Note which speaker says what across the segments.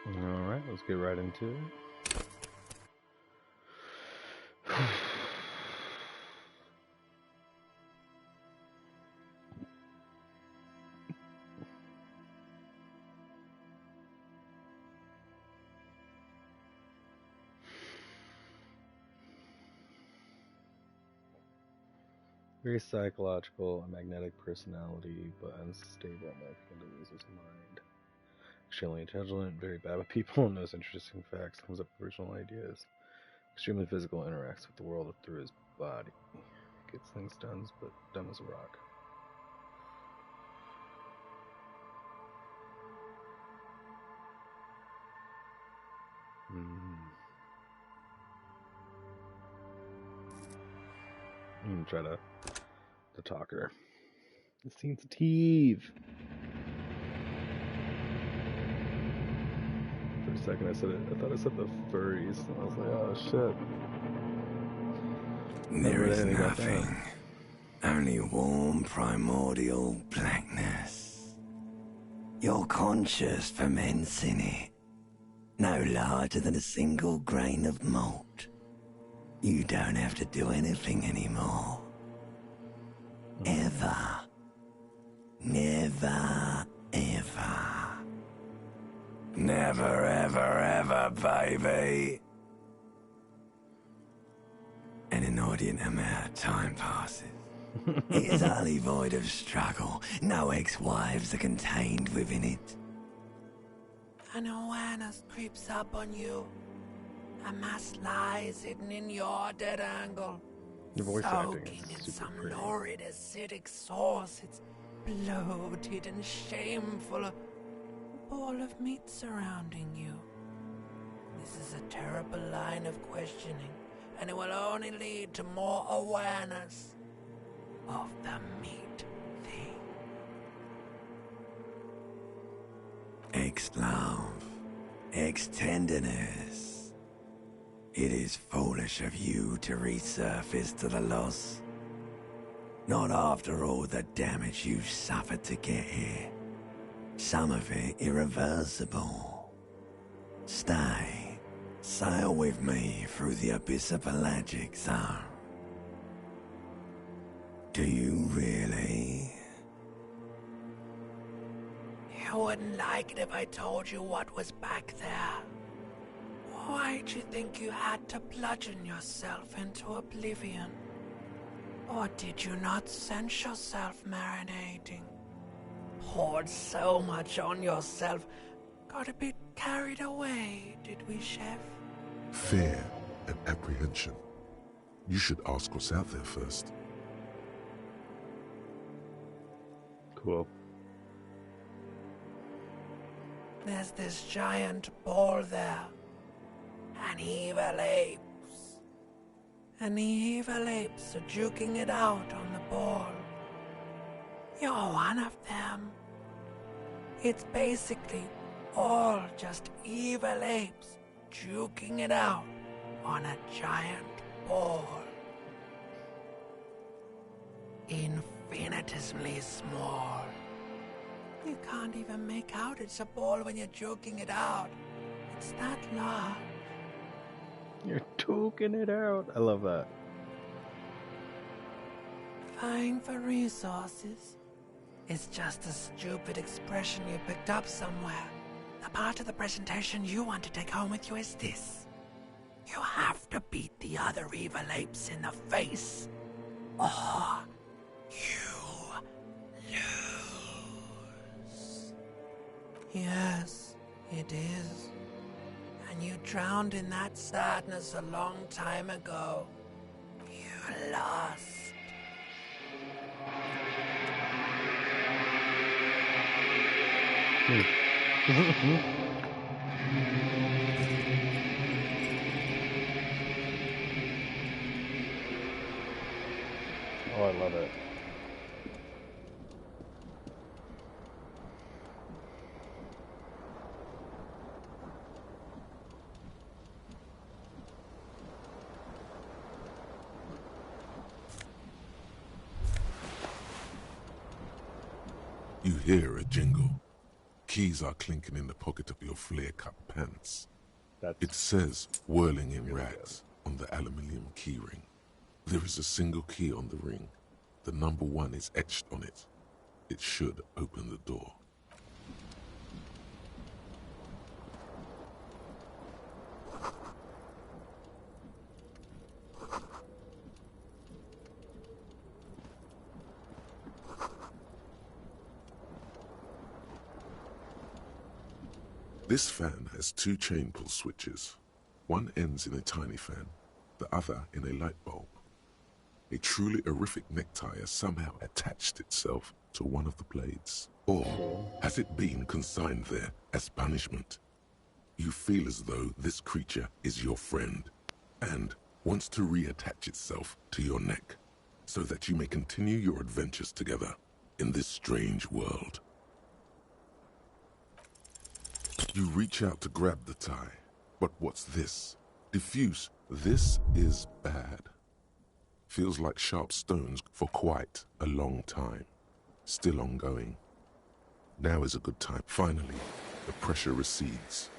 Speaker 1: Alright, let's get right into it. Very psychological, a magnetic personality, but unstable enough to lose his mind. Extremely intelligent, very bad with people, knows interesting facts, comes up with original ideas. Extremely physical, interacts with the world through his body. Gets things done, but dumb as a rock. I'm gonna try to talk her. It's sensitive. For a second, I thought I said the furries. I was like, oh shit.
Speaker 2: There is nothing. Only warm primordial blackness. You're conscious ferments in it. No larger than a single grain of malt. You don't have to do anything anymore. Ever. Never, ever. Never, ever, ever, baby. An inordinate amount of time passes. It is utterly void of struggle. No ex-wives are contained within it. An awareness creeps up on you. A mass lies hidden in your dead angle.
Speaker 1: Your voice acting
Speaker 2: Soaking
Speaker 1: is
Speaker 2: in
Speaker 1: super
Speaker 2: some
Speaker 1: pretty.
Speaker 2: lurid acidic sauce. It's bloated and shameful. A ball of meat surrounding you. This is a terrible line of questioning, and it will only lead to more awareness of the meat thing. Ex-love, ex-tenderness. It is foolish of you to resurface to the loss. Not after all the damage you've suffered to get here. Some of it irreversible. Stay. Sail with me through the abyss of pelagic zone. Do you really? You wouldn't like it if I told you what was back there. Why'd you think you had to bludgeon yourself into oblivion? Or did you not sense yourself marinating? Poured so much on yourself, got a bit carried away, did we, Chef?
Speaker 3: Fear and apprehension. You should ask what's out there first.
Speaker 1: Cool.
Speaker 2: There's this giant ball there. An evil apes. And the evil apes are juking it out on the ball. You're one of them. It's basically all just evil apes juking it out on a giant ball. Infinitesimally small. You can't even make out it's a ball when you're joking it out. It's that large.
Speaker 1: You're toking it out. I love that.
Speaker 2: Vying for resources is just a stupid expression you picked up somewhere. The part of the presentation you want to take home with you is this. You have to beat the other evil apes in the face, or you lose. Yes, it is. And you drowned in that sadness a long time ago. You lost.
Speaker 1: Oh, I love it.
Speaker 3: You hear a jingle. keys are clinking in the pocket of your flare-cut pants.
Speaker 1: That's
Speaker 3: It says, whirling in
Speaker 1: really
Speaker 3: rags, on the aluminium keyring. There is a single key on the ring. The number 1 is etched on it. It should open the door. This fan has 2 chain pull switches. One ends in a tiny fan, the other in a light bulb. A truly horrific necktie has somehow attached itself to one of the blades. Or has it been consigned there as punishment? You feel as though this creature is your friend and wants to reattach itself to your neck so that you may continue your adventures together in this strange world. You reach out to grab the tie, but what's this? Diffuse, this is bad. Feels like sharp stones for quite a long time. Still ongoing. Now is a good time. Finally, the pressure recedes.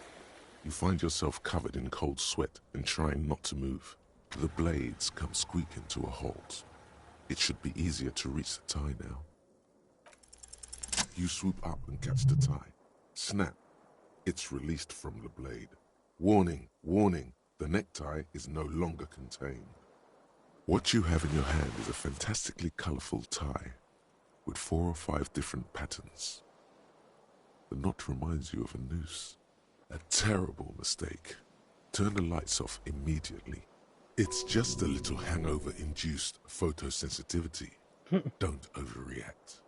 Speaker 3: You find yourself covered in cold sweat and trying not to move. The blades come squeaking to a halt. It should be easier to reach the tie now. You swoop up and catch the tie. Snap. It's released from the blade. Warning, warning, the necktie is no longer contained. What you have in your hand is a fantastically colorful tie with 4 or 5 different patterns. The knot reminds you of a noose. A terrible mistake. Turn the lights off immediately. It's just a little hangover-induced photosensitivity. Don't overreact.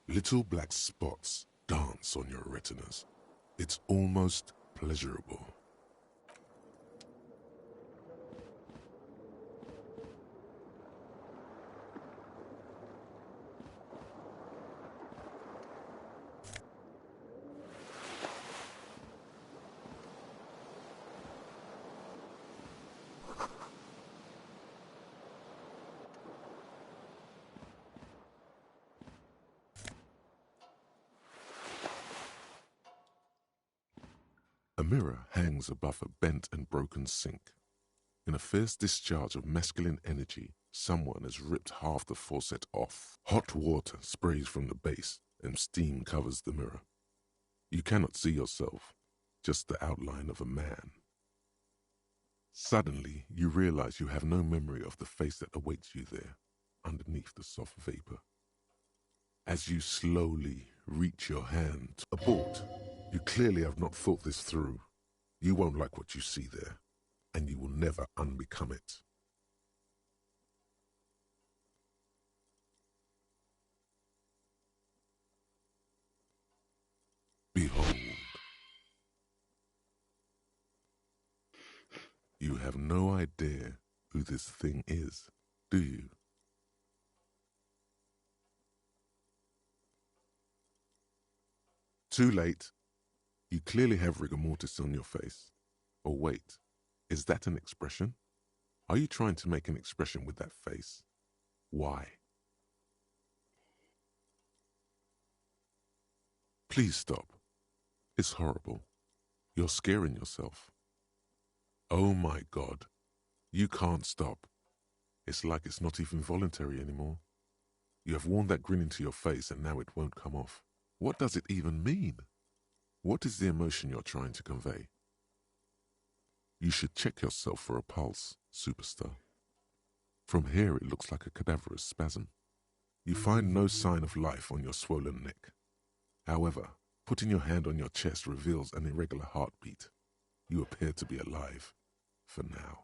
Speaker 3: Little black spots dance on your retinas. It's almost pleasurable. A mirror hangs above a bent and broken sink. In a fierce discharge of masculine energy, someone has ripped half the faucet off. Hot water sprays from the base and steam covers the mirror. You cannot see yourself, just the outline of a man. Suddenly, you realize you have no memory of the face that awaits you there, underneath the soft vapor. As you slowly reach your hand to abort, you clearly have not thought this through. You won't like what you see there, and you will never unbecome it. Behold. You have no idea who this thing is, do you? Too late. You clearly have rigor mortis on your face. Or wait, is that an expression? Are you trying to make an expression with that face? Why? Please stop. It's horrible. You're scaring yourself. Oh my God. You can't stop. It's like it's not even voluntary anymore. You have worn that grin into your face and now it won't come off. What does it even mean? What is the emotion you're trying to convey? You should check yourself for a pulse, superstar. From here it looks like a cadaverous spasm. You find no sign of life on your swollen neck. However, putting your hand on your chest reveals an irregular heartbeat. You appear to be alive, for now.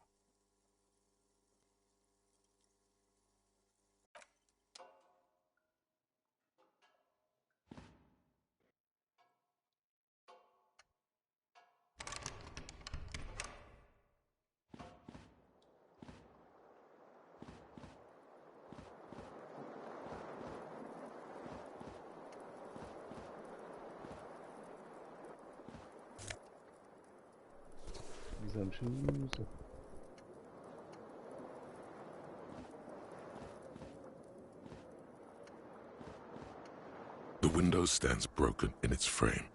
Speaker 1: Exemptions.
Speaker 3: The window stands broken in its frame.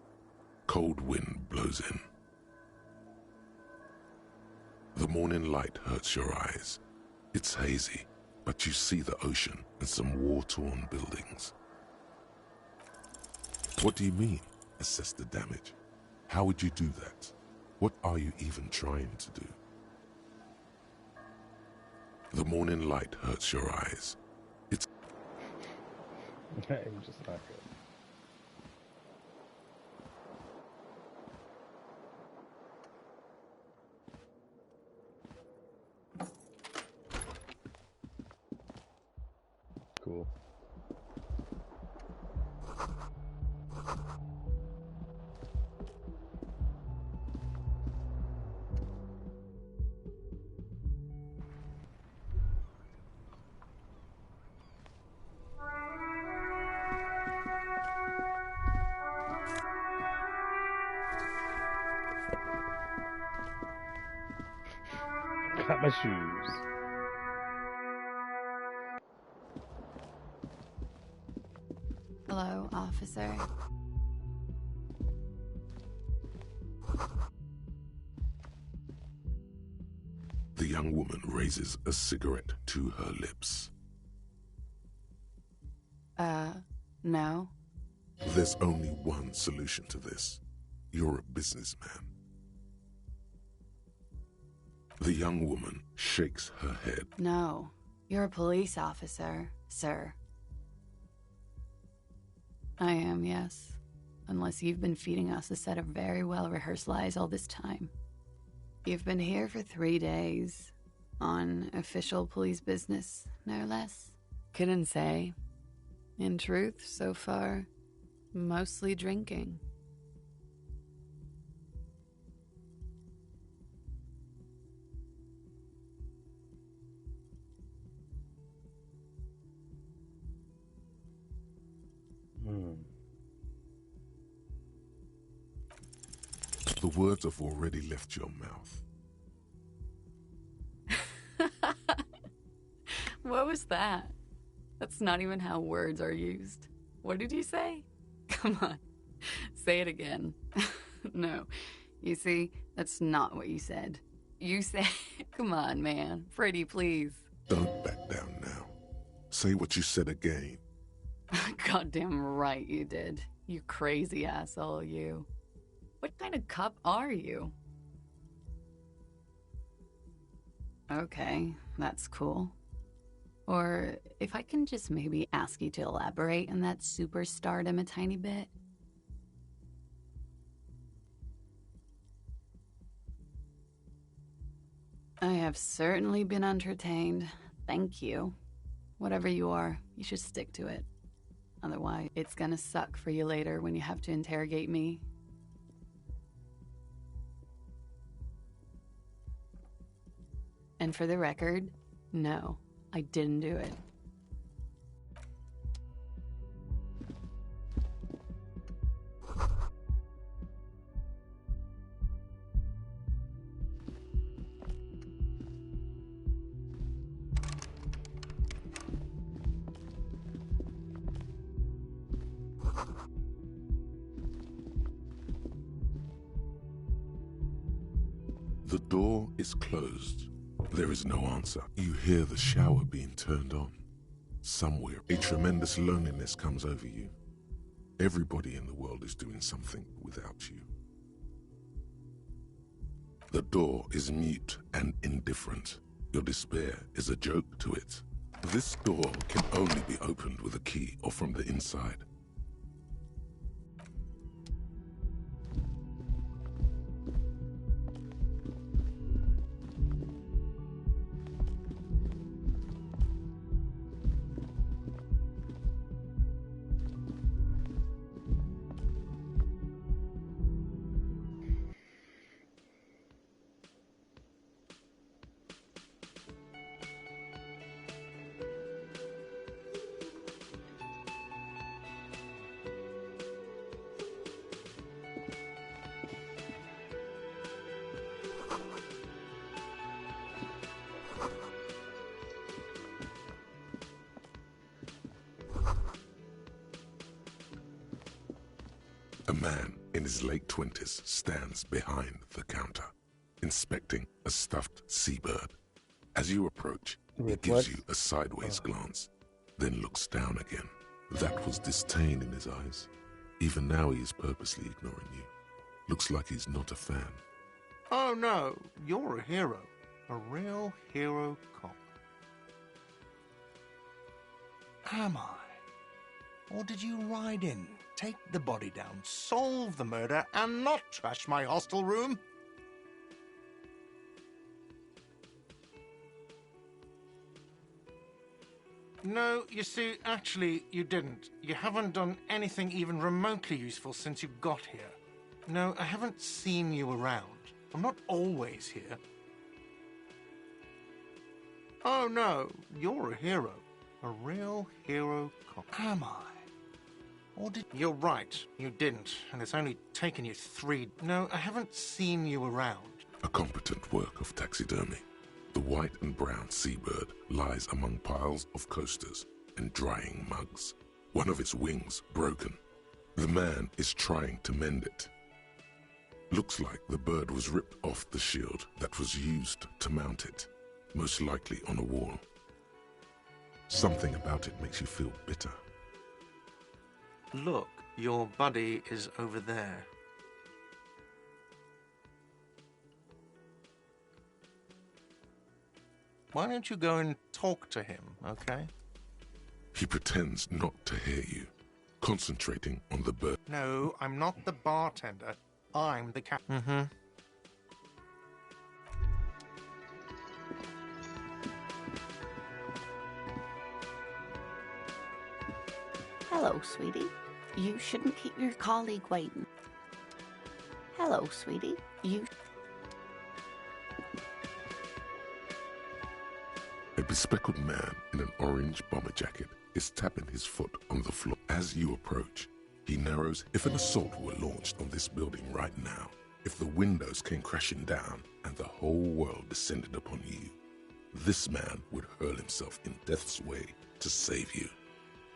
Speaker 3: Cold wind blows in. The morning light hurts your eyes. It's hazy, but you see the ocean and some war-torn buildings. What do you mean, assess the damage? How would you do that? What are you even trying to do? The morning light hurts your eyes. It's
Speaker 1: I'm just not good. Cool. Got my shoes.
Speaker 4: Hello, officer.
Speaker 3: The young woman raises a cigarette to her lips.
Speaker 4: No.
Speaker 3: There's only one solution to this. You're a businessman. The young woman shakes her head.
Speaker 4: No. You're a police officer, sir. I am, yes. Unless you've been feeding us a set of very well-rehearsed lies all this time. You've been here for 3 days. On official police business, no less. Couldn't say. In truth, so far, mostly drinking.
Speaker 3: The words have already left your mouth.
Speaker 4: What was that? That's not even how words are used. What did you say? Come on, say it again. No, you see, that's not what you said. You said, come on, man, pretty please.
Speaker 3: Don't back down now. Say what you said again.
Speaker 4: Goddamn right you did. You crazy asshole, you. What kind of cop are you? Okay, that's cool. Or if I can just maybe ask you to elaborate on that superstardom a tiny bit. I have certainly been entertained. Thank you. Whatever you are, you should stick to it. Otherwise, it's gonna suck for you later when you have to interrogate me. And for the record, no, I didn't do it.
Speaker 3: The door is closed. There is no answer. You hear the shower being turned on. Somewhere, a tremendous loneliness comes over you. Everybody in the world is doing something without you. The door is mute and indifferent. Your despair is a joke to it. This door can only be opened with a key or from the inside. A man in his late 20s stands behind the counter, inspecting a stuffed seabird. As you approach, he gives you a sideways glance, then looks down again. That was disdain in his eyes. Even now he is purposely ignoring you. Looks like he's not a fan.
Speaker 5: Oh no, you're a hero. A real hero cop. Am I? Or did you ride in, take the body down, solve the murder, and not trash my hostel room? No, you see, actually, you didn't. You haven't done anything even remotely useful since you got here. No, I haven't seen you around. I'm not always here. Oh no, you're a hero. A real hero cop. Am I? Or did... You're right, you didn't, and it's only taken you 3... No, I haven't seen you around.
Speaker 3: A competent work of taxidermy. The white and brown seabird lies among piles of coasters and drying mugs. One of its wings broken. The man is trying to mend it. Looks like the bird was ripped off the shield that was used to mount it, most likely on a wall. Something about it makes you feel bitter.
Speaker 5: Look, your buddy is over there. Why don't you go and talk to him, okay?
Speaker 3: He pretends not to hear you, concentrating on the bird.
Speaker 5: No, I'm not the bartender. I'm the cat.
Speaker 6: Hello, sweetie. You shouldn't keep your colleague waiting. Hello, sweetie. You...
Speaker 3: A bespectacled man in an orange bomber jacket is tapping his foot on the floor. As you approach, he narrows. If an assault were launched on this building right now, if the windows came crashing down and the whole world descended upon you, this man would hurl himself in death's way to save you.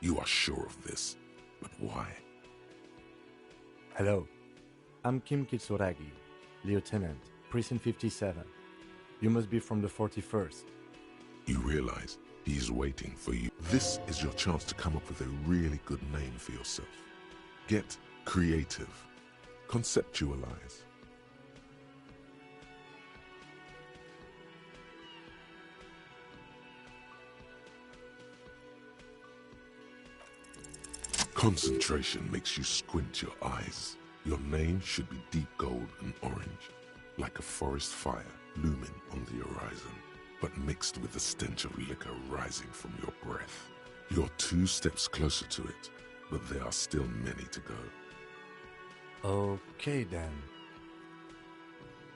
Speaker 3: You are sure of this, but why?
Speaker 7: Hello, I'm Kim Kitsuragi, Lieutenant, Precinct 57. You must be from the 41st.
Speaker 3: You realize he's waiting for you. This is your chance to come up with a really good name for yourself. Get creative. Conceptualize. Concentration makes you squint your eyes. Your name should be deep gold and orange, like a forest fire looming on the horizon, but mixed with the stench of liquor rising from your breath. You're 2 steps closer to it, but there are still many to go.
Speaker 7: Okay then.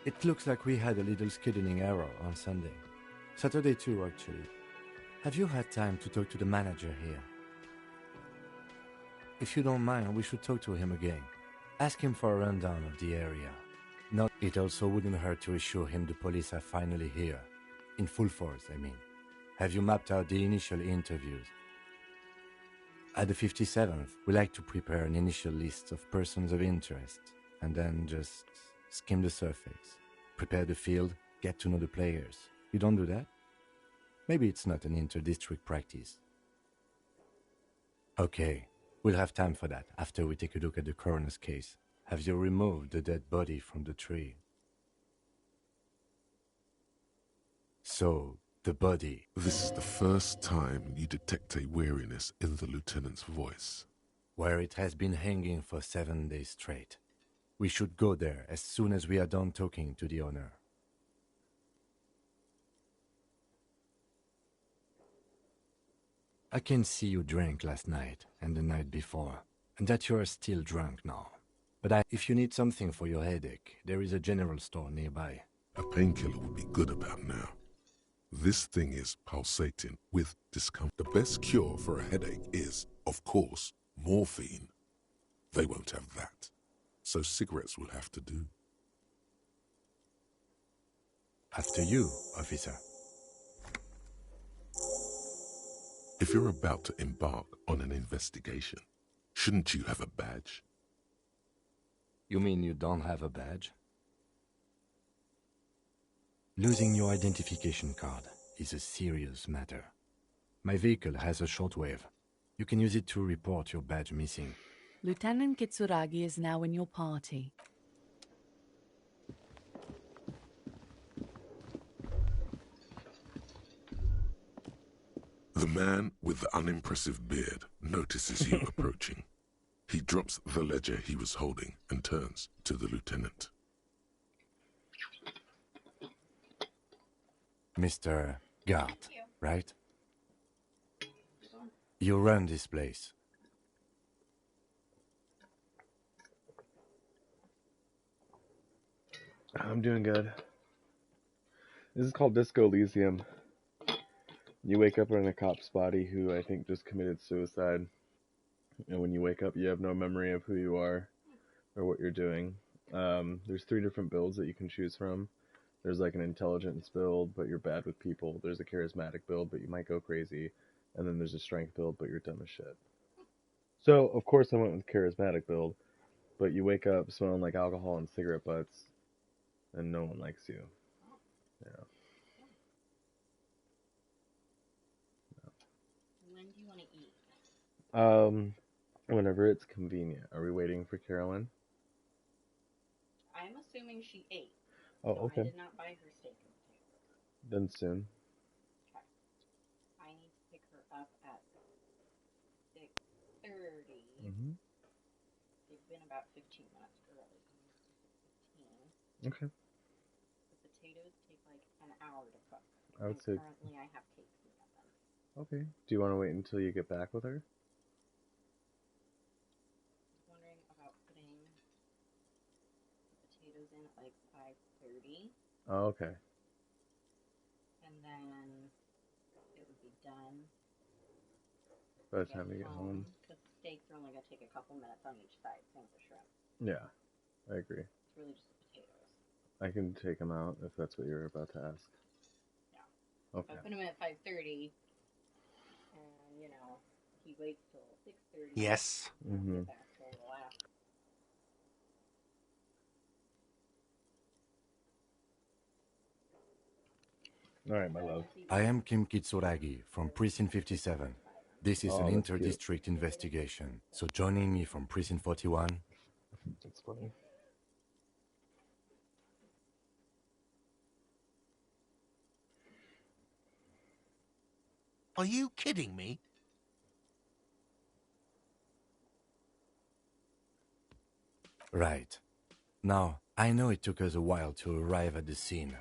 Speaker 7: It looks like we had a little scheduling error on Sunday. Saturday too, actually. Have you had time to talk to the manager here? If you don't mind, we should talk to him again. Ask him for a rundown of the area. It also wouldn't hurt to assure him the police are finally here. In full force, I mean. Have you mapped out the initial interviews? At the 57th, we like to prepare an initial list of persons of interest, and then just skim the surface. Prepare the field, get to know the players. You don't do that? Maybe it's not an inter-district practice. Okay, we'll have time for that after we take a look at the coroner's case. Have you removed the dead body from the tree? So, the body.
Speaker 3: This is the first time you detect a weariness in the lieutenant's voice.
Speaker 7: Where it has been hanging for 7 days straight. We should go there as soon as we are done talking to the owner. I can see you drank last night and the night before, and that you are still drunk now. But if you need something for your headache, there is a general store nearby.
Speaker 3: A painkiller would be good about now. This thing is pulsating with discomfort. The best cure for a headache is, of course, morphine. They won't have that, so cigarettes will have to do.
Speaker 7: After you, officer.
Speaker 3: If you're about to embark on an investigation, shouldn't you have a badge?
Speaker 7: You mean you don't have a badge? Losing your identification card is a serious matter. My vehicle has a shortwave. You can use it to report your badge missing.
Speaker 8: Lieutenant Kitsuragi is now in your party.
Speaker 3: The man with the unimpressive beard notices you approaching. He drops the ledger he was holding and turns to the lieutenant.
Speaker 7: Mr. Gart, right? You run this place.
Speaker 1: I'm doing good. This is called Disco Elysium. You wake up in a cop's body who I think just committed suicide. And when you wake up, you have no memory of who you are or what you're doing. There's 3 different builds that you can choose from. There's like an intelligence build, but you're bad with people. There's a charismatic build, but you might go crazy. And then there's a strength build, but you're dumb as shit. So, of course, I went with charismatic build. But you wake up smelling like alcohol and cigarette butts, and no one likes you. Yeah.
Speaker 6: When do you want to eat?
Speaker 1: Whenever it's convenient. Are we waiting for Carolyn?
Speaker 6: I'm assuming she ate.
Speaker 1: Oh,
Speaker 6: so
Speaker 1: okay.
Speaker 6: I did not buy her steak and potatoes.
Speaker 1: Then soon.
Speaker 6: Okay. I need to pick her up at 6:30.
Speaker 1: Mm-hmm.
Speaker 6: They've been about 15 minutes early. 6:15.
Speaker 1: Okay.
Speaker 6: The potatoes take like an hour to cook.
Speaker 1: I would say.
Speaker 6: Currently, I have cakes in the oven.
Speaker 1: Okay. Do you want to wait until you get back with her?
Speaker 6: Wondering about putting the potatoes in at like 5:30.
Speaker 1: Oh, okay.
Speaker 6: And then it would be done
Speaker 1: By the time you get home.
Speaker 6: The steaks are only going to take a couple minutes on each side, same with the shrimp.
Speaker 1: Yeah, I agree.
Speaker 6: It's really just the potatoes.
Speaker 1: I can take them out if that's what you're about to ask.
Speaker 6: Yeah.
Speaker 1: Okay.
Speaker 6: If I put them in at 5:30, and he waits till 6:30.
Speaker 5: Yes.
Speaker 1: Mm-hmm. All right, my love.
Speaker 7: I am Kim Kitsuragi from Precinct 57. This is an
Speaker 1: that's
Speaker 7: inter-district investigation, so joining me from Precinct 41...
Speaker 1: That's funny.
Speaker 5: Are you kidding me?
Speaker 7: Right. Now, I know it took us a while to arrive at the scene.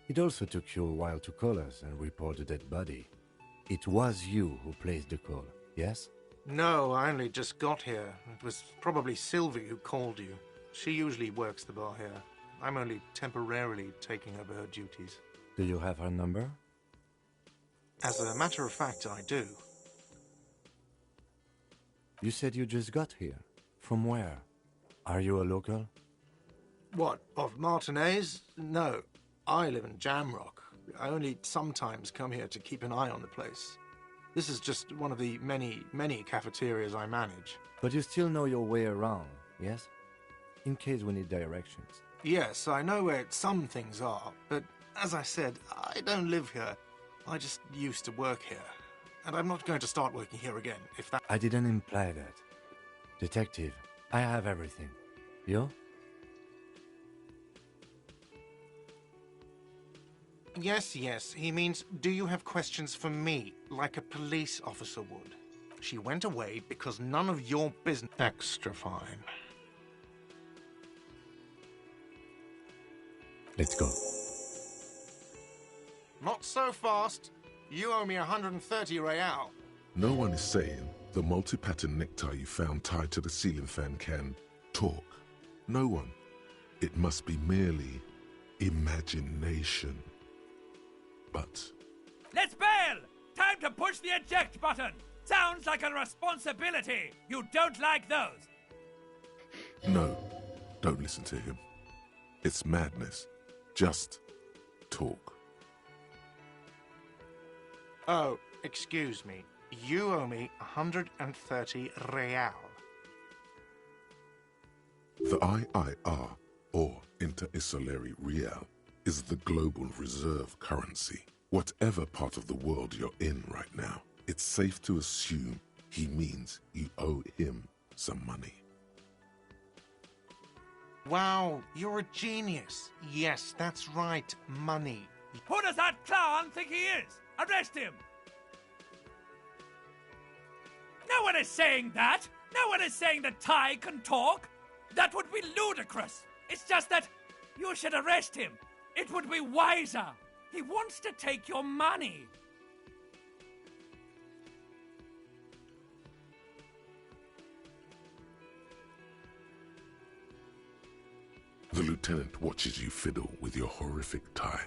Speaker 7: It also took you a while to call us and report the dead body. It was you who placed the call, yes?
Speaker 5: No, I only just got here. It was probably Sylvie who called you. She usually works the bar here. I'm only temporarily taking over her duties.
Speaker 7: Do you have her number?
Speaker 5: As a matter of fact, I do.
Speaker 7: You said you just got here. From where? Are you a local?
Speaker 5: What, of Martinez? No, I live in Jamrock. I only sometimes come here to keep an eye on the place. This is just one of the many, many cafeterias I manage.
Speaker 7: But you still know your way around, yes? In case we need directions.
Speaker 5: Yes, I know where some things are, but as I said, I don't live here. I just used to work here. And I'm not going to start working here again, if that...
Speaker 7: I didn't imply that. Detective, I have everything. You?
Speaker 5: Yes, he means, do you have questions for me, like a police officer would? She went away because none of your business... Extra fine.
Speaker 7: Let's go.
Speaker 5: Not so fast. You owe me 130 real.
Speaker 3: No one is saying the multi-pattern necktie you found tied to the ceiling fan can talk. No one. It must be merely imagination. But...
Speaker 9: Let's bail! Time to push the eject button! Sounds like a responsibility! You don't like those!
Speaker 3: No, don't listen to him. It's madness. Just talk.
Speaker 5: Oh, excuse me. You owe me 130 real.
Speaker 3: The IIR, or Inter-Isolary Real, is the global reserve currency. Whatever part of the world you're in right now, it's safe to assume he means you owe him some money.
Speaker 5: Wow, you're a genius. Yes, that's right, money.
Speaker 9: Who does that clown think he is? Arrest him! No one is saying that! No one is saying that Ty can talk! That would be ludicrous! It's just that you should arrest him! It would be wiser! He wants to take your money!
Speaker 3: The lieutenant watches you fiddle with your horrific tie.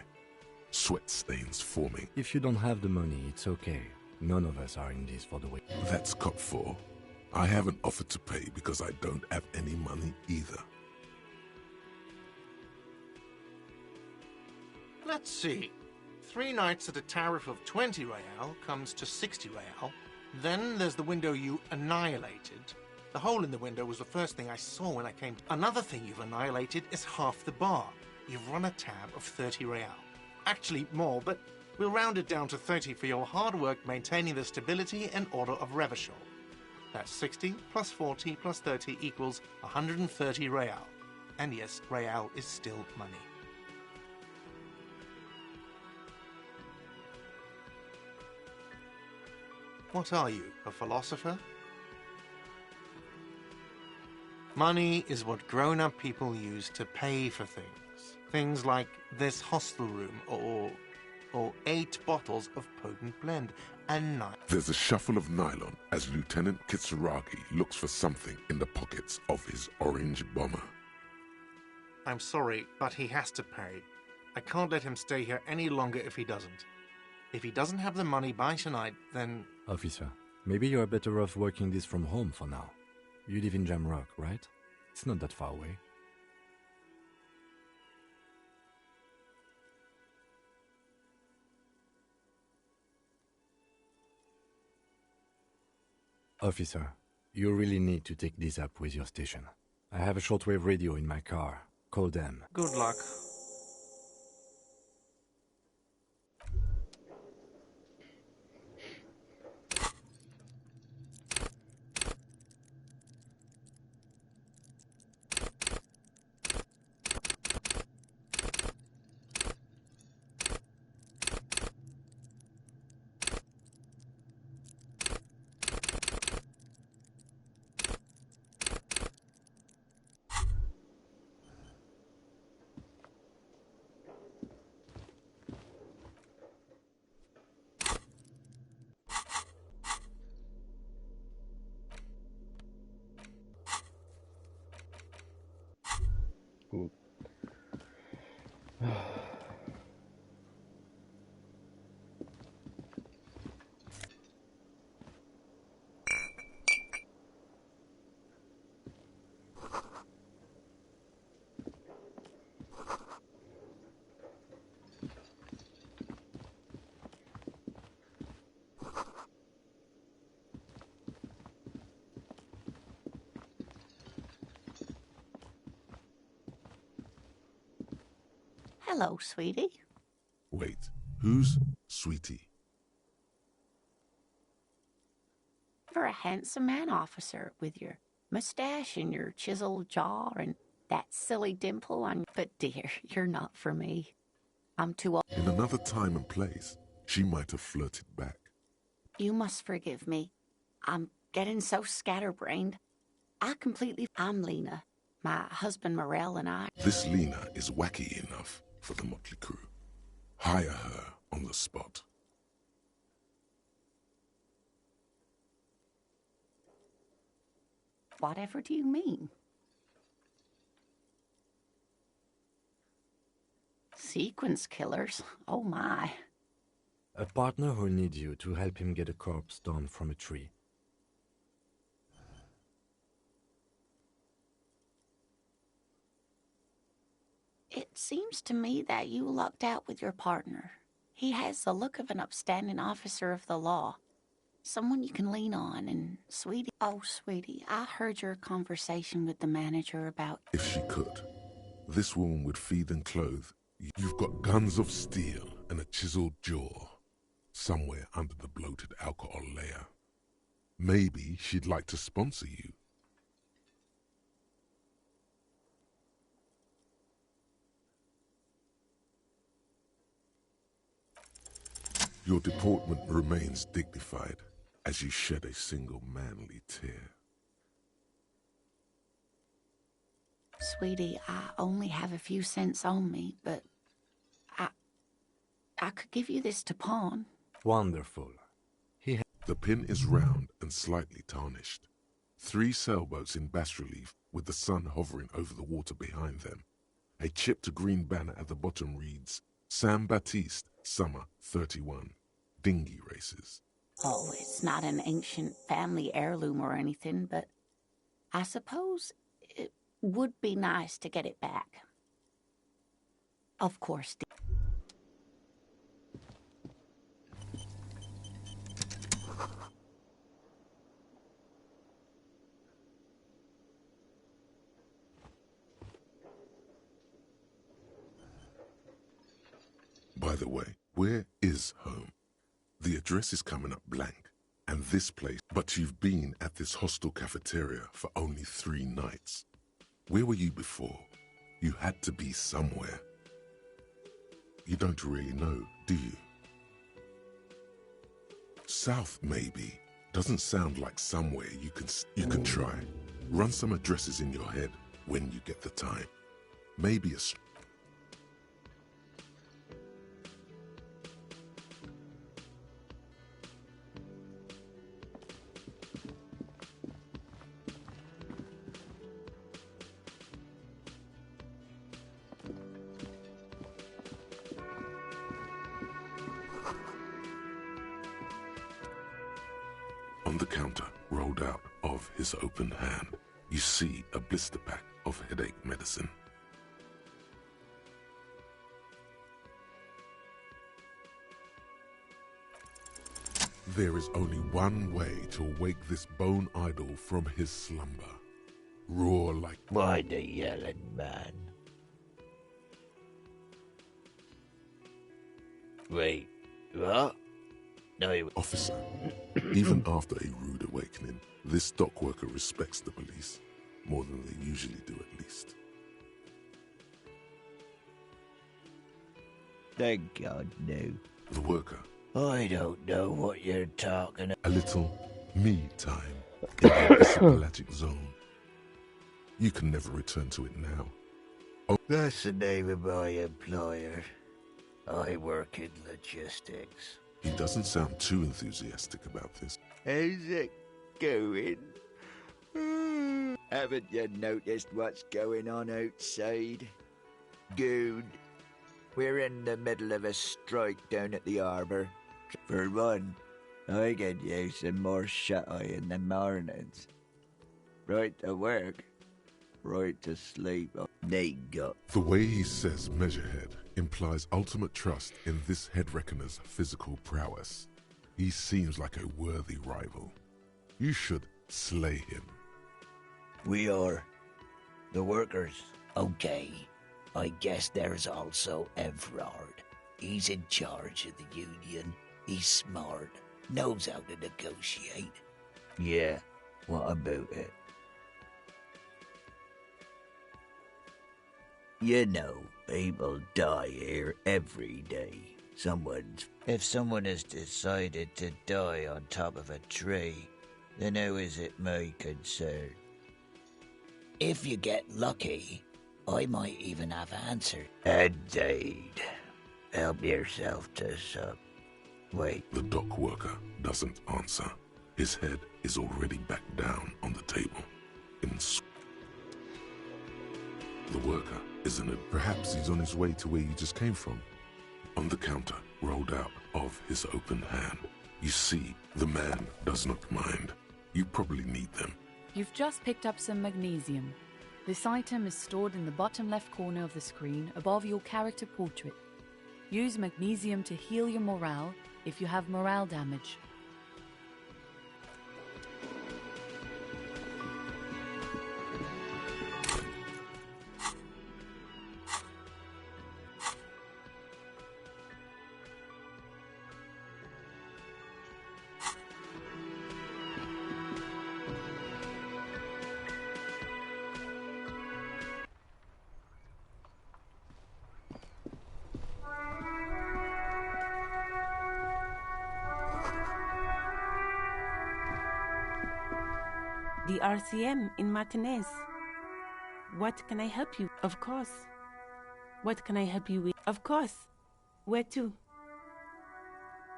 Speaker 3: Sweat stains forming.
Speaker 7: If you don't have the money, it's okay. None of us are in this for the way.
Speaker 3: That's Cop 4. I haven't offered to pay because I don't have any money either.
Speaker 5: Let's see. 3 nights at a tariff of 20 real comes to 60 real. Then there's the window you annihilated. The hole in the window was the first thing I saw when I came. Another thing you've annihilated is half the bar. You've run a tab of 30 real. Actually more, but we'll round it down to 30 for your hard work maintaining the stability and order of Revachol. That's 60 plus 40 plus 30 equals 130 real. And yes, real is still money. What are you, a philosopher? Money is what grown-up people use to pay for things. Things like this hostel room or 8 bottles of potent blend and 9.
Speaker 3: There's a shuffle of nylon as Lieutenant Kitsuragi looks for something in the pockets of his orange bomber.
Speaker 5: I'm sorry, but he has to pay. I can't let him stay here any longer if he doesn't. If he doesn't have the money by tonight, then...
Speaker 7: Officer, maybe you're better off working this from home for now. You live in Jamrock, right? It's not that far away. Officer, you really need to take this up with your station. I have a shortwave radio in my car. Call them.
Speaker 5: Good luck.
Speaker 1: Ooh.
Speaker 6: Hello, sweetie.
Speaker 3: Wait, who's Sweetie?
Speaker 6: You're a handsome man, officer, with your mustache and your chiseled jaw and that silly dimple on... But dear, you're not for me. I'm too old.
Speaker 3: In another time and place, she might have flirted back.
Speaker 6: You must forgive me. I'm getting so scatterbrained. I'm Lena. My husband Morel and I...
Speaker 3: This Lena is wacky enough for the motley crew. Hire her on the spot.
Speaker 6: Whatever do you mean? Sequence killers? Oh my.
Speaker 7: A partner who needs you to help him get a corpse down from a tree.
Speaker 6: It seems to me that you lucked out with your partner. He has the look of an upstanding officer of the law. Someone you can lean on, and sweetie... Oh, sweetie, I heard your conversation with the manager about...
Speaker 3: If she could, this woman would feed and clothe. You've got guns of steel and a chiseled jaw, somewhere under the bloated alcohol layer. Maybe she'd like to sponsor you. Your deportment remains dignified as you shed a single manly tear.
Speaker 6: Sweetie, I only have a few cents on me, but I could give you this to pawn.
Speaker 7: Wonderful.
Speaker 3: The pin is round and slightly tarnished. 3 sailboats in bas-relief with the sun hovering over the water behind them. A chipped green banner at the bottom reads, San Baptiste, Summer 31. Dinghy races.
Speaker 6: Oh, it's not an ancient family heirloom or anything, but I suppose it would be nice to get it back. Of course.
Speaker 3: By the way, where is home? The address is coming up blank, and this place, but you've been at this hostel cafeteria for only 3 nights. Where were you before? You had to be somewhere. You don't really know, do you? South, maybe. Doesn't sound like somewhere you can try. Run some addresses in your head when you get the time. Maybe a... On the counter, rolled out of his open hand, you see a blister pack of headache medicine. There is only one way to wake this bone idol from his slumber. Roar like...
Speaker 10: Why the yelling, man? Wait, what? No,
Speaker 3: Officer, even after a rude awakening, this dock worker respects the police more than they usually do, at least.
Speaker 10: Thank God, no.
Speaker 3: The worker.
Speaker 10: I don't know what you're talking about.
Speaker 3: A little me time in the pelagic zone. You can never return to it now. Oh,
Speaker 10: that's the name of my employer. I work in logistics.
Speaker 3: He doesn't sound too enthusiastic about this.
Speaker 10: How's it going? Haven't you noticed what's going on outside? Good. We're in the middle of a strike down at the harbour. For one, I get used to more shut-eye in the mornings. Right to work, right to sleep. They got...
Speaker 3: The way he says measurehead implies ultimate trust in this head reckoner's physical prowess. He seems like a worthy rival. You should slay him.
Speaker 10: We are the workers. Okay. I guess there's also Everard. He's in charge of the union. He's smart. Knows how to negotiate. Yeah. What about it? You know, people die here every day. If someone has decided to die on top of a tree, then how is it my concern? If you get lucky, I might even have answered. Indeed. Help yourself to some. Wait.
Speaker 3: The dock worker doesn't answer. His head is already back down on the table. The worker isn't it? Perhaps he's on his way to where you just came from. On the counter, rolled out of his open hand, you see the man does not mind. You probably need them.
Speaker 8: You've just picked up some magnesium. This item is stored in the bottom left corner of the screen above your character portrait. Use magnesium to heal your morale if you have morale damage.
Speaker 11: The RCM in Martinez. What can I help you? Of course. What can I help you with? Of course. Where to?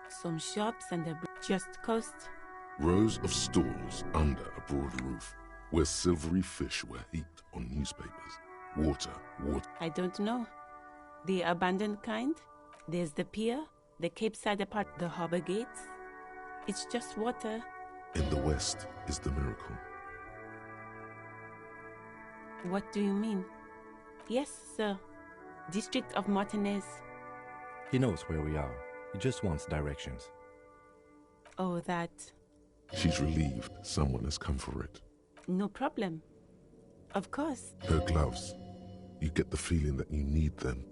Speaker 11: Some shops and a just coast.
Speaker 3: Rows of stalls under a broad roof, where silvery fish were heaped on newspapers. Water.
Speaker 11: I don't know. The abandoned kind? There's the pier, the Cape Side apart, the harbor gates. It's just water.
Speaker 3: In the west is the miracle.
Speaker 11: What do you mean? Yes, sir. District of Martinez.
Speaker 7: He knows where we are. He just wants directions.
Speaker 11: Oh, that.
Speaker 3: She's relieved someone has come for it.
Speaker 11: No problem. Of course.
Speaker 3: Her gloves. You get the feeling that you need them.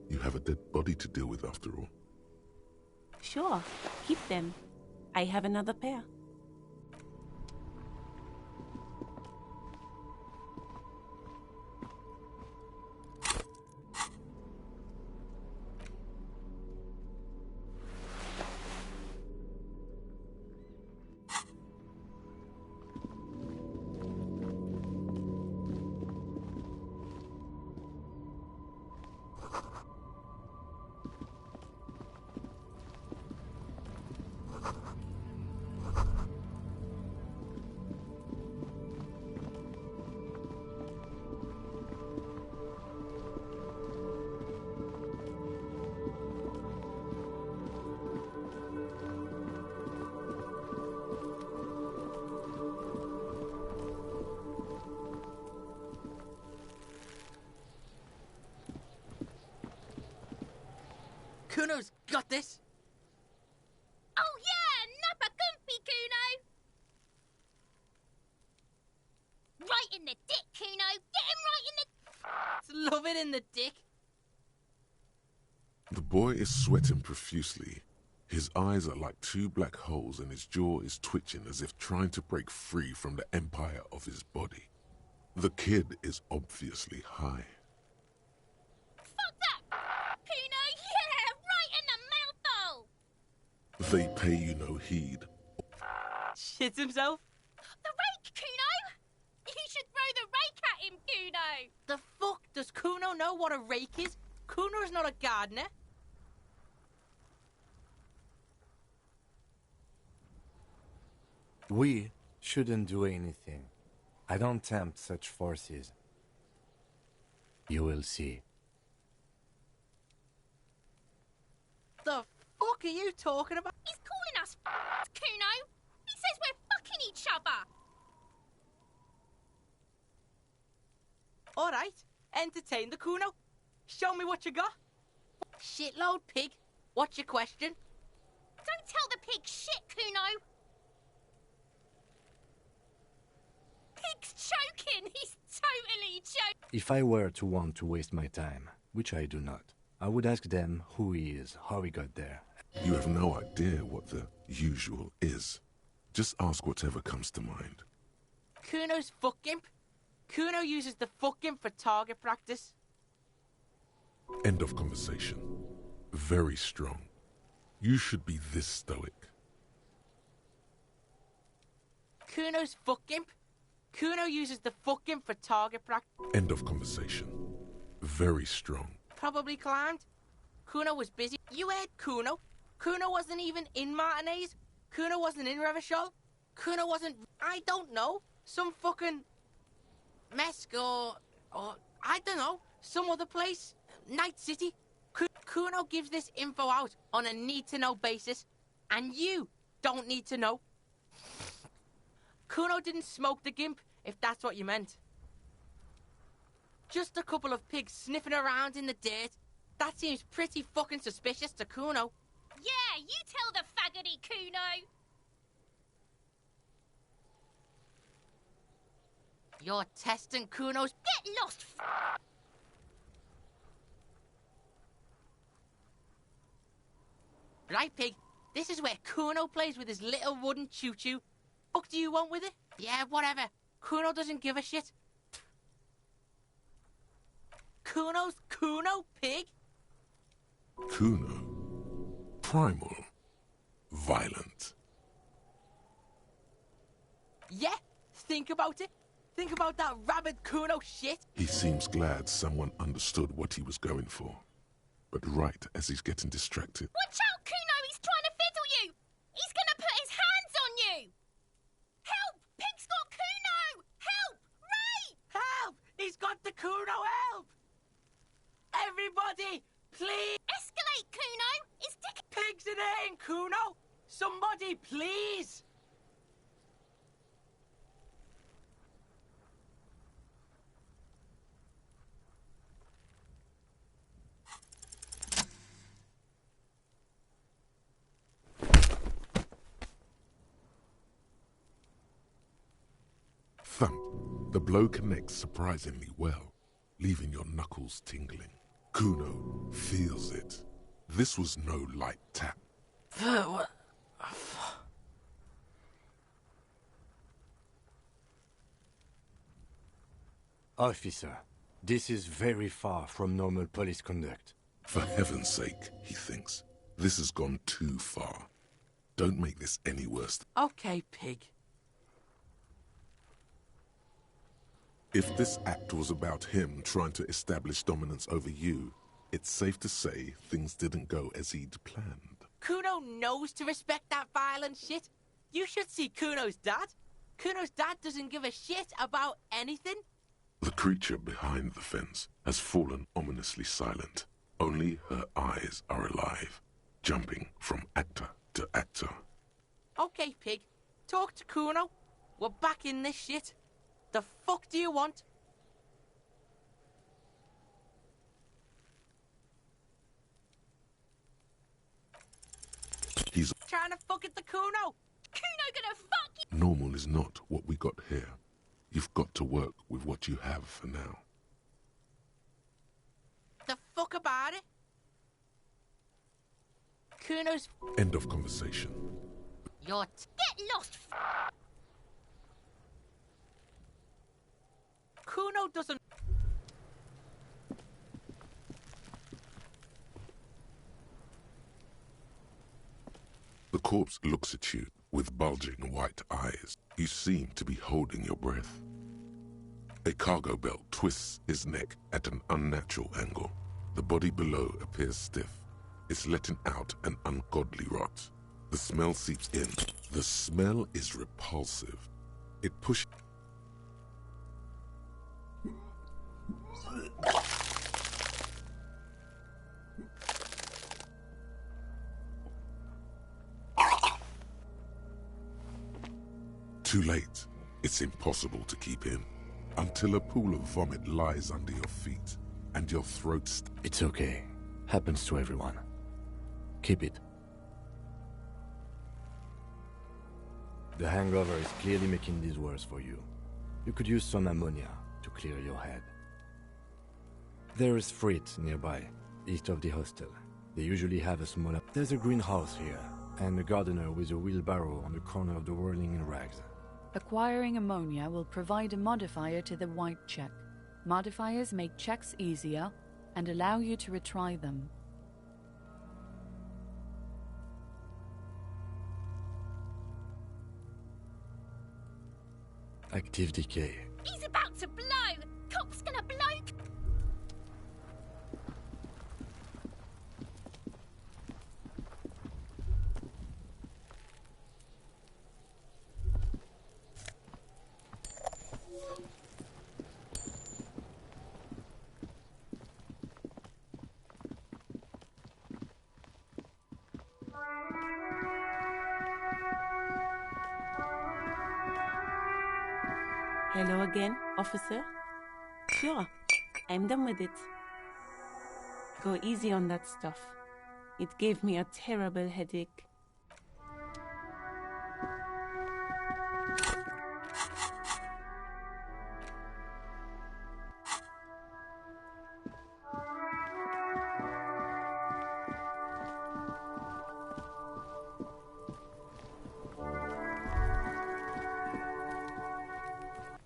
Speaker 3: You have a dead body to deal with after all.
Speaker 11: Sure. Keep them. I have another pair.
Speaker 12: Kuno's got this.
Speaker 13: Oh yeah, Nappa Gumpy, Kuno! Right in the dick, Kuno! Get him right in the...
Speaker 12: Love it in the dick.
Speaker 3: The boy is sweating profusely. His eyes are like two black holes and his jaw is twitching as if trying to break free from the empire of his body. The kid is obviously high.
Speaker 13: Fuck that, Kuno! Yeah, right in the mouthhole!
Speaker 3: They pay you no heed.
Speaker 12: Shits himself?
Speaker 13: The rake, Kuno! You should throw the rake at him, Kuno!
Speaker 12: The fuck? Does Kuno know what a rake is? Kuno's not a gardener.
Speaker 7: We shouldn't do anything. I don't tempt such forces. You will see.
Speaker 12: The fuck are you talking about?
Speaker 13: He's calling us Kuno! He says we're fucking each other!
Speaker 12: Alright, entertain the Kuno. Show me what you got. Shitload pig. What's your question?
Speaker 13: Don't tell the pig shit, Kuno! Pig's choking! He's totally choking!
Speaker 7: If I were to want to waste my time, which I do not, I would ask them who he is, how he got there.
Speaker 3: You have no idea what the usual is. Just ask whatever comes to mind.
Speaker 12: Kuno's fuck imp. Kuno uses the fuck imp for target practice.
Speaker 3: End of conversation. Very strong. You should be this stoic.
Speaker 12: Kuno's fuck imp. Kuno uses the fuck imp for target practice.
Speaker 3: End of conversation. Very strong.
Speaker 12: Probably climbed. Kuno was busy. You heard Kuno. Kuno wasn't even in Martinez. Kuno wasn't in Revachol. Kuno wasn't... I don't know. Some fucking... Mesk or I don't know. Some other place. Night City. Kuno gives this info out on a need-to-know basis. And you don't need to know. Kuno didn't smoke the gimp, if that's what you meant. Just a couple of pigs sniffing around in the dirt. That seems pretty fucking suspicious to Kuno.
Speaker 13: Yeah, you tell the faggoty, Kuno!
Speaker 12: You're testing Kuno's...
Speaker 13: Get lost,
Speaker 12: Right, pig. This is where Kuno plays with his little wooden choo-choo. What do you want with it? Yeah, whatever. Kuno doesn't give a shit. Kuno's Kuno, pig?
Speaker 3: Kuno. Primal. Violent.
Speaker 12: Yeah, think about it. Think about that rabid Kuno shit.
Speaker 3: He seems glad someone understood what he was going for. But right as he's getting distracted...
Speaker 13: Watch out, Kuno! He's trying to fiddle you! He's gonna put his hands on you! Help! Pig's got Kuno! Help! Ray!
Speaker 12: Help! He's got the Kuno, help! Everybody, please!
Speaker 13: Escalate, Kuno! It's Dick...
Speaker 12: Pig's in here, Kuno! Somebody, please!
Speaker 3: Thump. The blow connects surprisingly well, leaving your knuckles tingling. Kuno feels it. This was no light tap.
Speaker 12: What?
Speaker 7: Officer, this is very far from normal police conduct.
Speaker 3: For heaven's sake, he thinks. This has gone too far. Don't make this any worse.
Speaker 12: Okay, Pig.
Speaker 3: If this act was about him trying to establish dominance over you, it's safe to say things didn't go as he'd planned.
Speaker 12: Kuno knows to respect that violent shit. You should see Kuno's dad. Kuno's dad doesn't give a shit about anything.
Speaker 3: The creature behind the fence has fallen ominously silent. Only her eyes are alive, jumping from actor to actor.
Speaker 12: Okay, Pig. Talk to Kuno. We're back in this shit. The fuck do you want?
Speaker 3: He's
Speaker 12: trying to fuck at the Kuno.
Speaker 13: Kuno gonna fuck you!
Speaker 3: normal is not what we got here. You've got to work with what you have for now.
Speaker 12: The fuck about it? Kuno's...
Speaker 3: End of conversation.
Speaker 12: You're...
Speaker 13: Get lost!
Speaker 12: Kuno doesn't...
Speaker 3: The corpse looks at you with bulging white eyes. You seem to be holding your breath. A cargo belt twists his neck at an unnatural angle. The body below appears stiff. It's letting out an ungodly rot. The smell seeps in. The smell is repulsive. It pushes... Too late. It's impossible to keep in. Until a pool of vomit lies under your feet and your throat
Speaker 7: It's okay. Happens to everyone. Keep it. The hangover is clearly making this worse for you. You could use some ammonia to clear your head. There is Frit nearby, east of the hostel. They usually have a small... There's a greenhouse here, and a gardener with a wheelbarrow on the corner of the whirling in rags.
Speaker 8: Acquiring ammonia will provide a modifier to the white check. Modifiers make checks easier and allow you to retry them.
Speaker 7: Active decay.
Speaker 13: He's about to blow! Cop's gonna blow!
Speaker 11: Hello again, officer. Sure, I'm done with it. Go easy on that stuff. It gave me a terrible headache.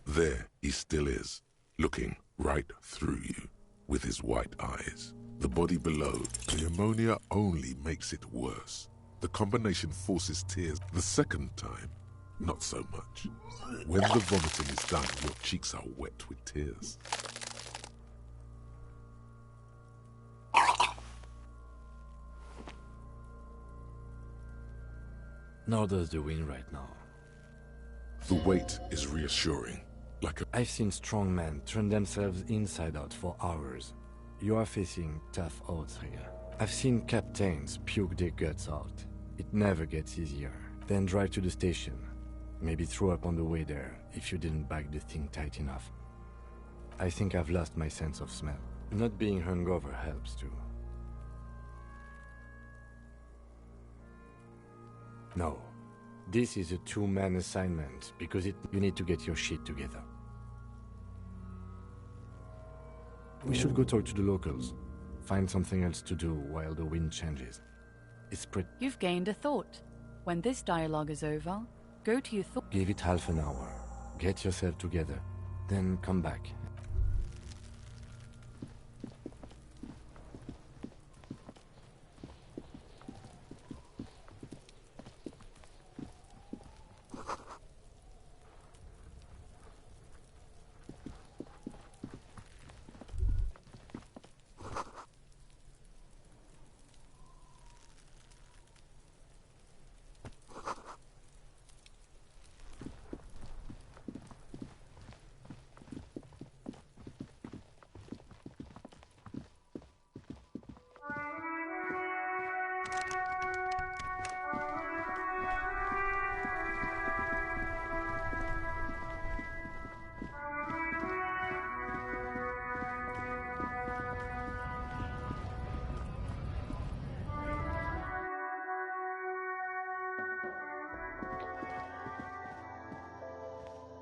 Speaker 3: There he still is, looking right through you with his white eyes. The body below, the ammonia only makes it worse. The combination forces tears the second time. Not so much. When the vomiting is done, your cheeks are wet with tears.
Speaker 7: Nor does the wind right now.
Speaker 3: The weight is reassuring, like a...
Speaker 7: I've seen strong men turn themselves inside out for hours. You are facing tough odds here. I've seen captains puke their guts out. It never gets easier. Then drive to the station. Maybe throw up on the way there if you didn't bag the thing tight enough. I think I've lost my sense of smell. Not being hungover helps too. No. This is a two-man assignment because you need to get your shit together. We should go talk to the locals. Find something else to do while the wind changes. It's pretty...
Speaker 8: You've gained a thought. When this dialogue is over, go to your thought.
Speaker 7: Give it half an hour. Get yourself together. Then come back.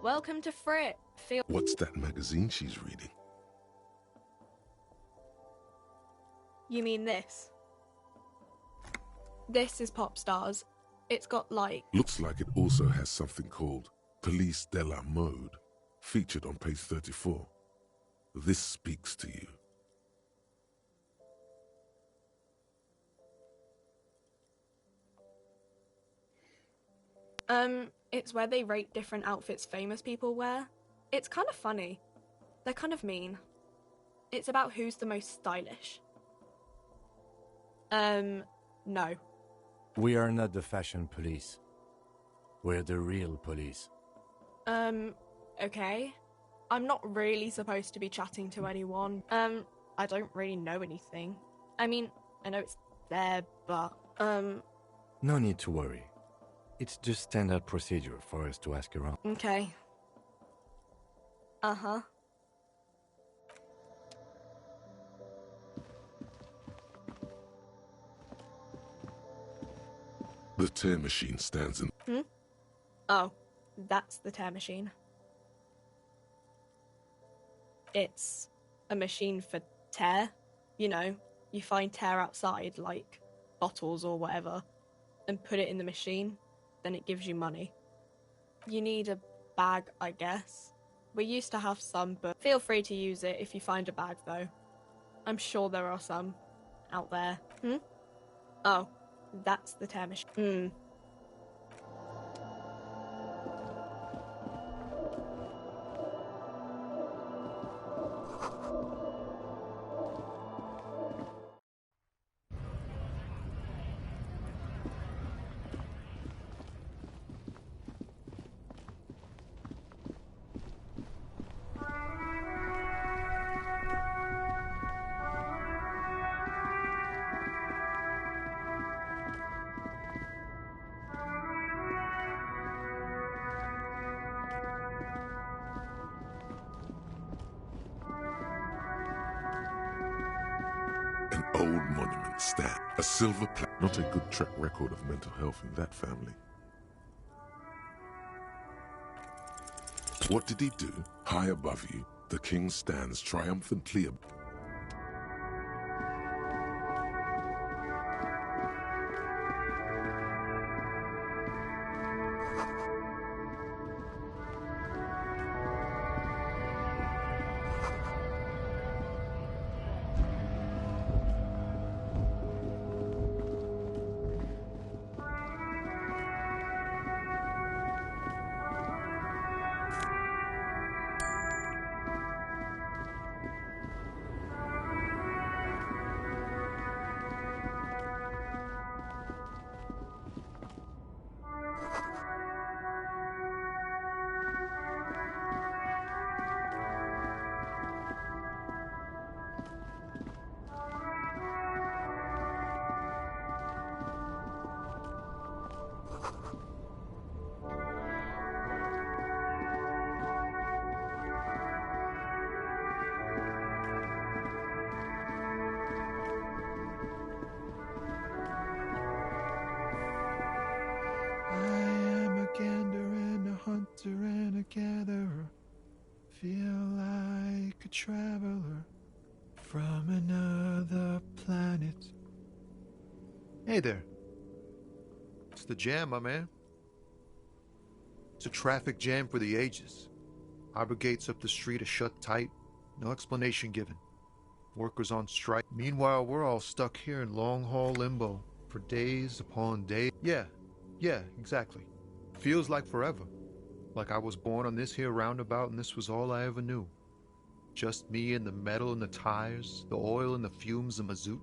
Speaker 14: Welcome to Frit. Feel.
Speaker 3: What's that magazine she's reading?
Speaker 14: You mean this? This is Pop Stars. It's got like...
Speaker 3: Looks like it also has something called Police de la Mode, featured on page 34. This speaks to you.
Speaker 14: It's where they rate different outfits famous people wear. It's kind of funny. They're kind of mean. It's about who's the most stylish. No.
Speaker 7: We are not the fashion police. We're the real police.
Speaker 14: Okay. I'm not really supposed to be chatting to anyone. I don't really know anything. I mean, I know it's there, but,
Speaker 7: No need to worry. It's just standard procedure for us to ask around.
Speaker 14: Okay. Uh-huh.
Speaker 3: The tear machine stands in...
Speaker 14: Oh, that's the tear machine. It's a machine for tear. You know, you find tear outside, like bottles or whatever, and put it in the machine. Then it gives you money. You need a bag, I guess. We used to have some, but feel free to use it if you find a bag, though. I'm sure there are some out there. Oh, that's the tear machine.
Speaker 3: An old monument stand. A silver plaque. Not a good track record of mental health in that family. What did he do? High above you, the king stands triumphantly above.
Speaker 15: traveler from another planet. Hey there. It's the jam, my man. It's a traffic jam for the ages. Harbor gates up the street are shut tight. No explanation given. Workers on strike. Meanwhile, we're all stuck here in long-haul limbo for days upon days. Yeah, exactly. Feels like forever. Like I was born on this here roundabout and this was all I ever knew. Just me and the metal and the tires, the oil and the fumes of mazout.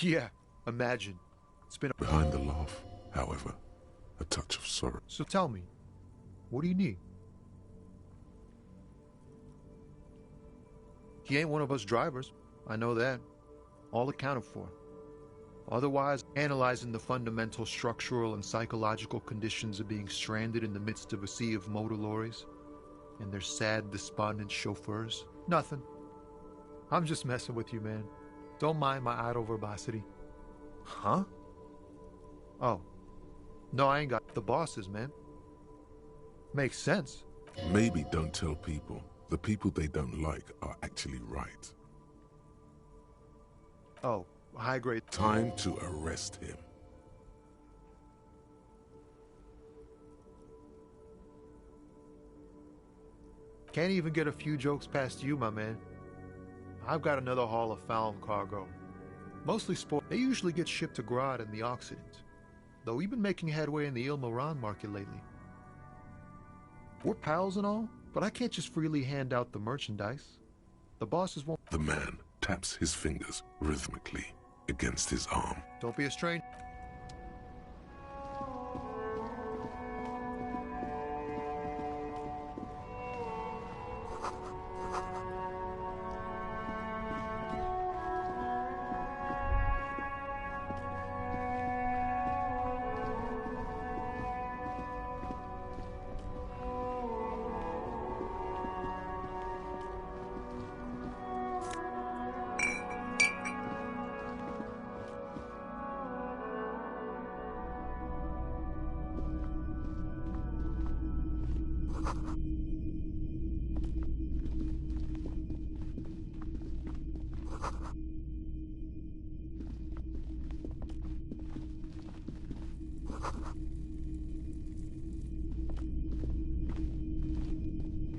Speaker 15: Yeah, imagine. It's been
Speaker 3: Behind the laugh, however, a touch of sorrow.
Speaker 15: So tell me, what do you need? He ain't one of us drivers. I know that. All accounted for. Otherwise, analyzing the fundamental structural and psychological conditions of being stranded in the midst of a sea of motor lorries and their sad, despondent chauffeurs. Nothing. I'm just messing with you, man. Don't mind my idle verbosity. Huh? Oh. No, I ain't got the bosses, man. Makes sense.
Speaker 3: Maybe don't tell people. The people they don't like are actually right.
Speaker 15: Oh, high grade.
Speaker 3: Time to arrest him.
Speaker 15: Can't even get a few jokes past you, my man. I've got another haul of found cargo. Mostly sport. They usually get shipped to Grad in the Occident. Though we've been making headway in the Il-Moran market lately. We're pals and all, but I can't just freely hand out the merchandise. The bosses won't.
Speaker 3: The man taps his fingers rhythmically against his arm.
Speaker 15: Don't be a stranger.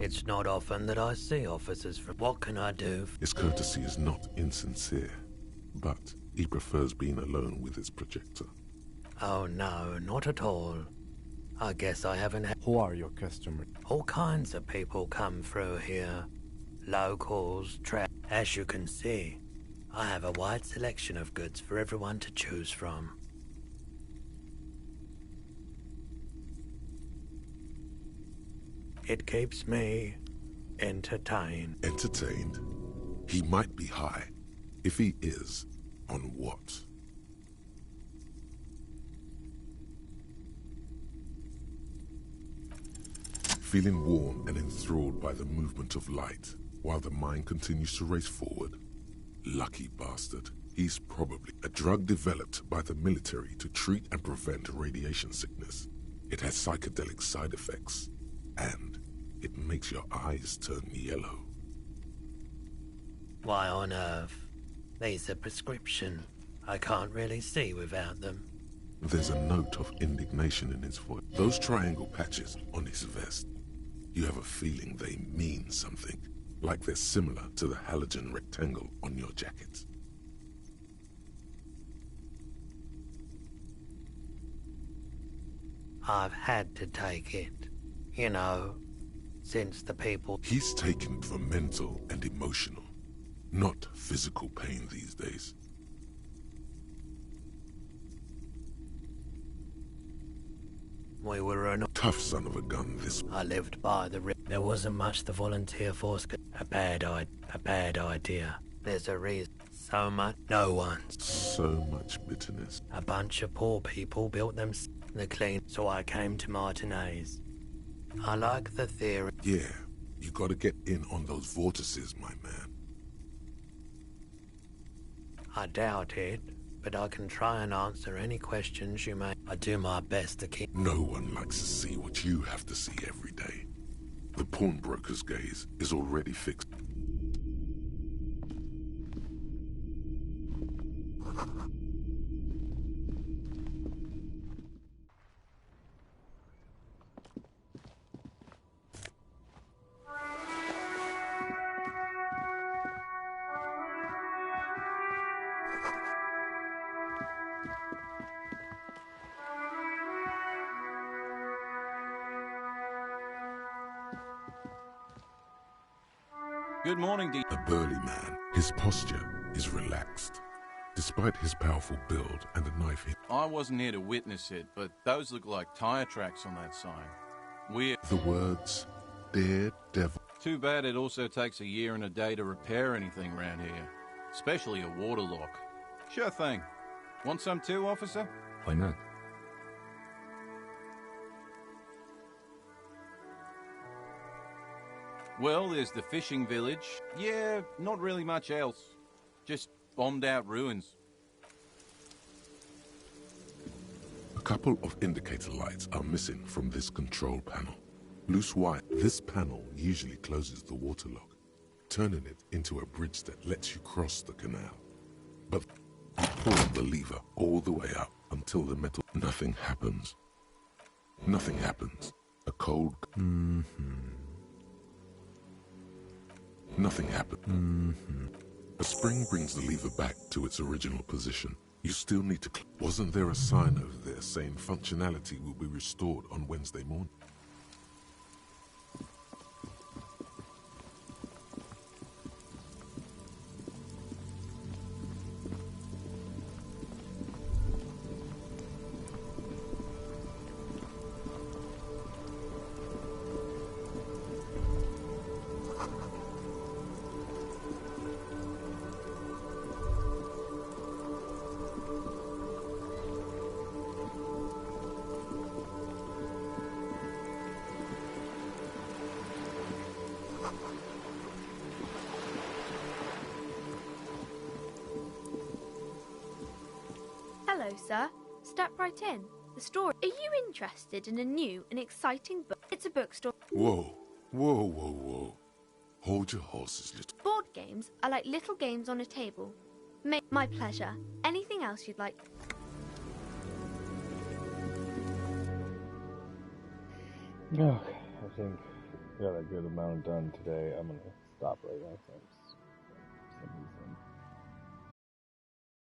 Speaker 16: It's not often that I see officers from. What can I do?
Speaker 3: His courtesy is not insincere, but he prefers being alone with his projector.
Speaker 16: Oh no, not at all. I guess I haven't had.
Speaker 7: Who are your customers?
Speaker 16: All kinds of people come through here. Locals, As you can see, I have a wide selection of goods for everyone to choose from. It keeps me entertained.
Speaker 3: Entertained? He might be high. If he is, on what? Feeling warm and enthralled by the movement of light, while the mind continues to race forward. Lucky bastard. He's probably a drug developed by the military to treat and prevent radiation sickness. It has psychedelic side effects, and it makes your eyes turn yellow.
Speaker 16: Why on earth? These are prescription. I can't really see without them.
Speaker 3: There's a note of indignation in his voice. Those triangle patches on his vest, you have a feeling they mean something, like they're similar to the halogen rectangle on your jacket.
Speaker 16: I've had to take it. You know, since the people...
Speaker 3: He's taken for mental and emotional, not physical pain these days.
Speaker 16: We were a
Speaker 3: tough son of a gun this...
Speaker 16: I lived by the river. There wasn't much the volunteer force could... A bad idea. There's a reason. So much... No one's.
Speaker 3: So much bitterness.
Speaker 16: A bunch of poor people built them the clean... So I came to Martinez. I like the theory.
Speaker 3: Yeah, you gotta get in on those vortices, my man.
Speaker 16: I doubt it, but I can try and answer any questions you may. I do my best to keep...
Speaker 3: No one likes to see what you have to see every day. The pawnbroker's gaze is already fixed.
Speaker 17: Good morning, D.
Speaker 3: A burly man. His posture is relaxed. Despite his powerful build and a knife hit.
Speaker 17: I wasn't here to witness it, but those look like tire tracks on that sign. Weird.
Speaker 3: The words, Daredevil.
Speaker 17: Too bad it also takes a year and a day to repair anything around here. Especially a water lock. Sure thing. Want some too, officer?
Speaker 7: Why not?
Speaker 17: Well, there's the fishing village. Yeah, not really much else. Just bombed out ruins.
Speaker 3: A couple of indicator lights are missing from this control panel. Loose wire. This panel usually closes the water lock, turning it into a bridge that lets you cross the canal. But you pull the lever all the way up until the metal... Nothing happens. Nothing happens. A cold... Nothing happened. A spring brings the lever back to its original position. You still need to... Wasn't there a sign over there saying functionality will be restored on Wednesday morning?
Speaker 18: Hello, sir. Step right in. The store. Are you interested in a new and exciting book? It's a bookstore.
Speaker 3: Whoa, whoa, whoa, whoa. Hold your horses, little...
Speaker 18: Board games are like little games on a table. My pleasure. Anything else you'd like?
Speaker 1: Okay, I think we got a good amount done today. I'm gonna stop right now. Thanks.